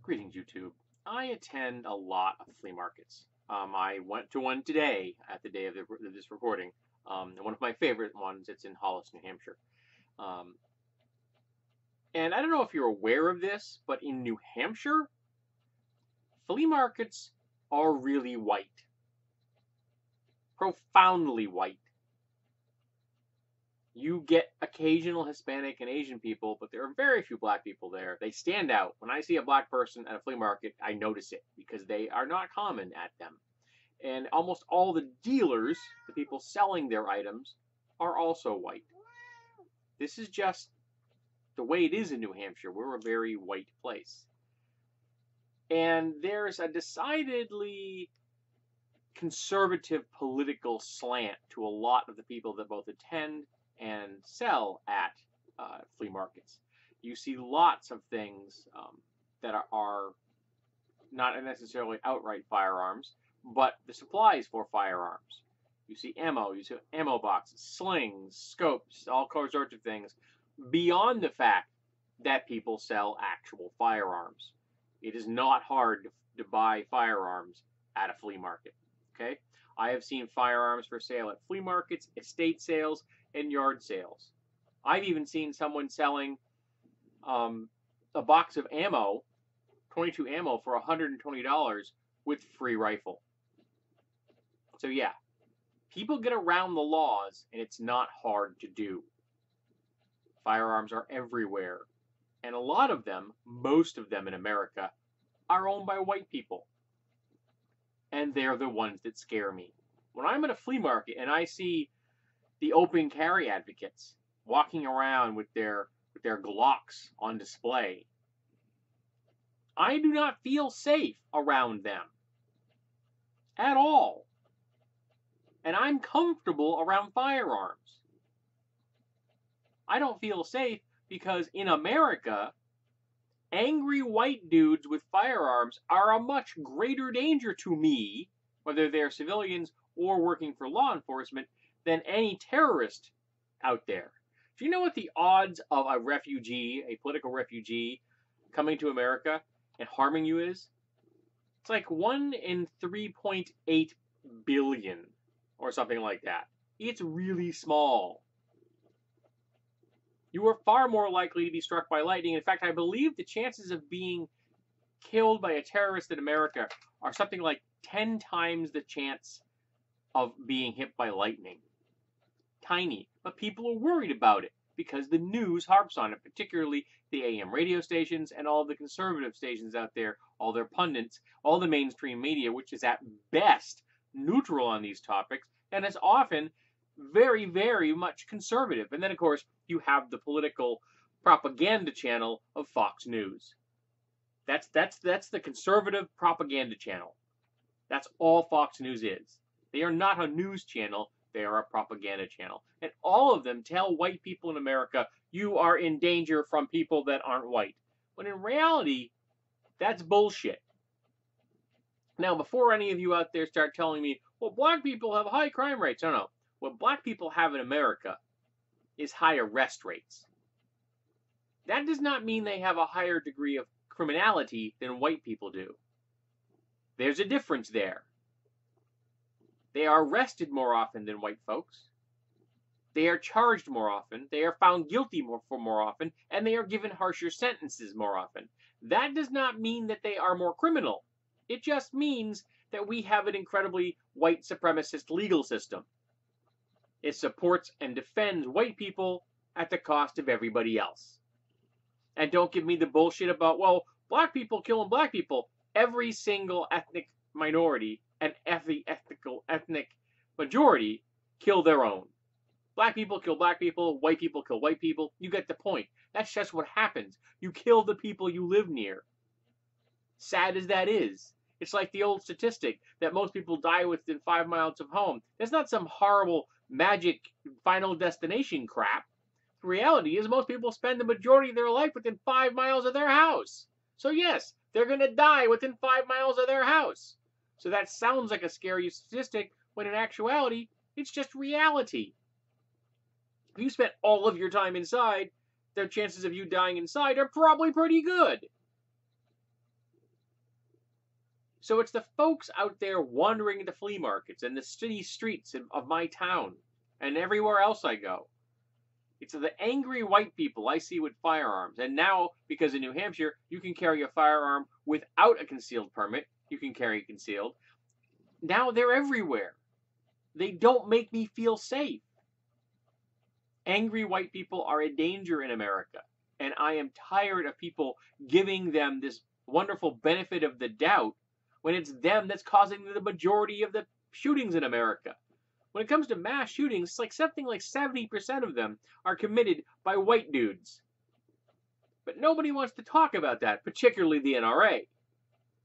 Greetings, YouTube. I attend a lot of flea markets. I went to one today at the day of this recording. And one of my favorite ones. It's in Hollis, New Hampshire. Um, and I don't know if you're aware of this, but in New Hampshire, flea markets are really white, profoundly white. You get occasional Hispanic and Asian people, but there are very few black people there. They stand out. When I see a black person at a flea market, I notice it because they are not common at them. And almost all the dealers, the people selling their items, are also white. This is just the way it is in New Hampshire. We're a very white place. And there's a decidedly conservative political slant to a lot of the people that both attend and sell at flea markets. You see lots of things that are not necessarily outright firearms, but the supplies for firearms. You see ammo boxes, slings, scopes, all sorts of things, beyond the fact that people sell actual firearms. It is not hard to buy firearms at a flea market. Okay? I have seen firearms for sale at flea markets, estate sales, and yard sales. I've even seen someone selling a box of ammo, 22 ammo, for $120 with free rifle. So yeah, people get around the laws, and it's not hard to do. Firearms are everywhere, and a lot of them, most of them in America, are owned by white people. And they're the ones that scare me. When I'm at a flea market and I see the open carry advocates walking around with their Glocks on display, I do not feel safe around them at all. And I'm comfortable around firearms. I don't feel safe because in America, angry white dudes with firearms are a much greater danger to me, whether they're civilians or working for law enforcement, than any terrorist out there. Do you know what the odds of a refugee, a political refugee, coming to America and harming you is? It's like 1 in 3.8 billion or something like that. It's really small. You are far more likely to be struck by lightning. In fact, I believe the chances of being killed by a terrorist in America are something like 10 times the chance of being hit by lightning. Tiny. But people are worried about it because the news harps on it, particularly the AM radio stations and all the conservative stations out there, all their pundits, all the mainstream media, which is at best neutral on these topics and is often very, very much conservative. And then, of course, you have the political propaganda channel of Fox News. That's the conservative propaganda channel. That's all Fox News is. They are not a news channel. They are a propaganda channel. And all of them tell white people in America, you are in danger from people that aren't white. When in reality, that's bullshit. Now, before any of you out there start telling me, well, black people have high crime rates. No. What black people have in America is high arrest rates. That does not mean they have a higher degree of criminality than white people do. There's a difference there. They are arrested more often than white folks. They are charged more often. They are found guilty more often, and they are given harsher sentences more often. That does not mean that they are more criminal. It just means that we have an incredibly white supremacist legal system. It supports and defends white people at the cost of everybody else. And don't give me the bullshit about, well, black people killing black people. Every single ethnic minority and every ethnic majority kill their own. Black people kill black people, white people kill white people. You get the point. That's just what happens. You kill the people you live near. Sad as that is. It's like the old statistic that most people die within 5 miles of home. There's not some horrible magic final destination crap. The reality is most people spend the majority of their life within 5 miles of their house. So yes, they're going to die within 5 miles of their house. So that sounds like a scary statistic, when in actuality, it's just reality. If you spent all of your time inside, the chances of you dying inside are probably pretty good. So it's the folks out there wandering the flea markets and the city streets of my town and everywhere else I go. It's the angry white people I see with firearms. And now, because in New Hampshire, you can carry a firearm without a concealed permit. You can carry it concealed. Now they're everywhere. They don't make me feel safe. Angry white people are a danger in America. And I am tired of people giving them this wonderful benefit of the doubt when it's them that's causing the majority of the shootings in America. When it comes to mass shootings, it's like something like 70% of them are committed by white dudes. But nobody wants to talk about that, particularly the NRA.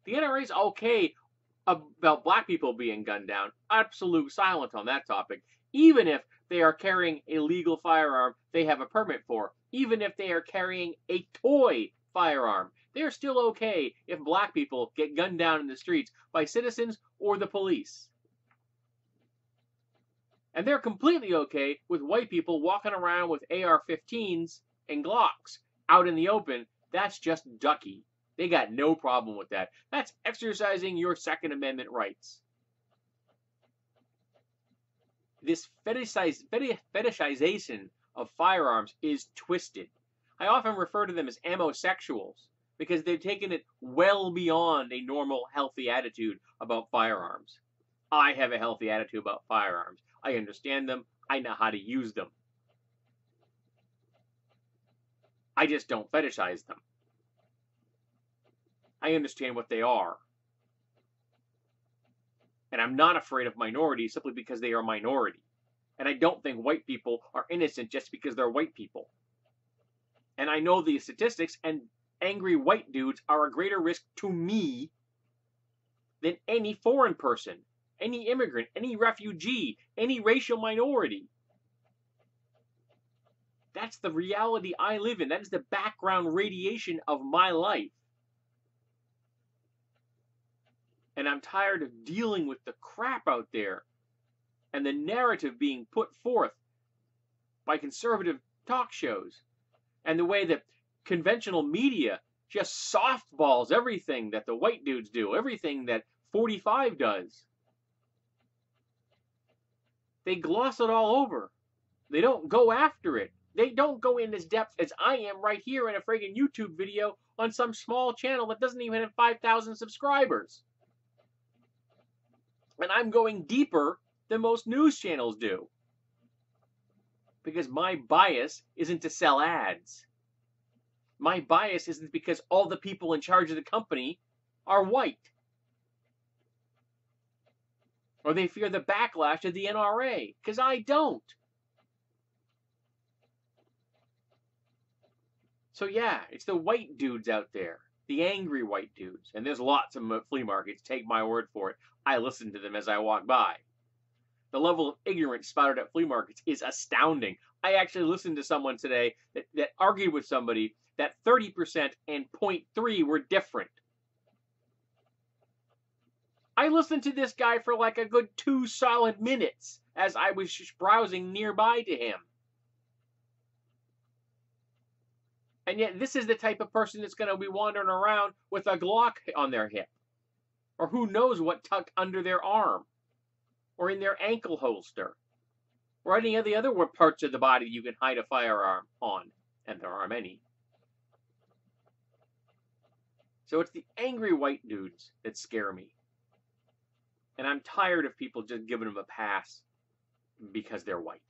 The NRA is okay about black people being gunned down. Absolute silence on that topic. Even if they are carrying a legal firearm they have a permit for. Even if they are carrying a toy firearm. They're still okay if black people get gunned down in the streets by citizens or the police. And they're completely okay with white people walking around with AR-15s and Glocks out in the open. That's just ducky. They got no problem with that. That's exercising your Second Amendment rights. This fetishization of firearms is twisted. I often refer to them as ammosexuals because they've taken it well beyond a normal, healthy attitude about firearms. I have a healthy attitude about firearms. I understand them. I know how to use them. I just don't fetishize them. I understand what they are. And I'm not afraid of minorities simply because they are a minority. And I don't think white people are innocent just because they're white people. And I know the statistics, and angry white dudes are a greater risk to me than any foreign person, any immigrant, any refugee, any racial minority. That's the reality I live in. That is the background radiation of my life. And I'm tired of dealing with the crap out there and the narrative being put forth by conservative talk shows and the way that conventional media just softballs everything that the white dudes do, everything that 45 does. They gloss it all over. They don't go after it. They don't go in as depth as I am right here in a friggin' YouTube video on some small channel that doesn't even have 5,000 subscribers. And I'm going deeper than most news channels do. Because my bias isn't to sell ads. My bias isn't because all the people in charge of the company are white. Or they fear the backlash of the NRA. Because I don't. So yeah, it's the white dudes out there. The angry white dudes. And there's lots of flea markets, take my word for it. I listen to them as I walk by. The level of ignorance spouted at flea markets is astounding. I actually listened to someone today that argued with somebody that 30% and 0.3 were different. I listened to this guy for like a good 2 solid minutes as I was just browsing nearby to him. And yet this is the type of person that's going to be wandering around with a Glock on their hip. Or who knows what tucked under their arm. Or in their ankle holster. Or any of the other parts of the body you can hide a firearm on. And there are many. So it's the angry white dudes that scare me. And I'm tired of people just giving them a pass because they're white.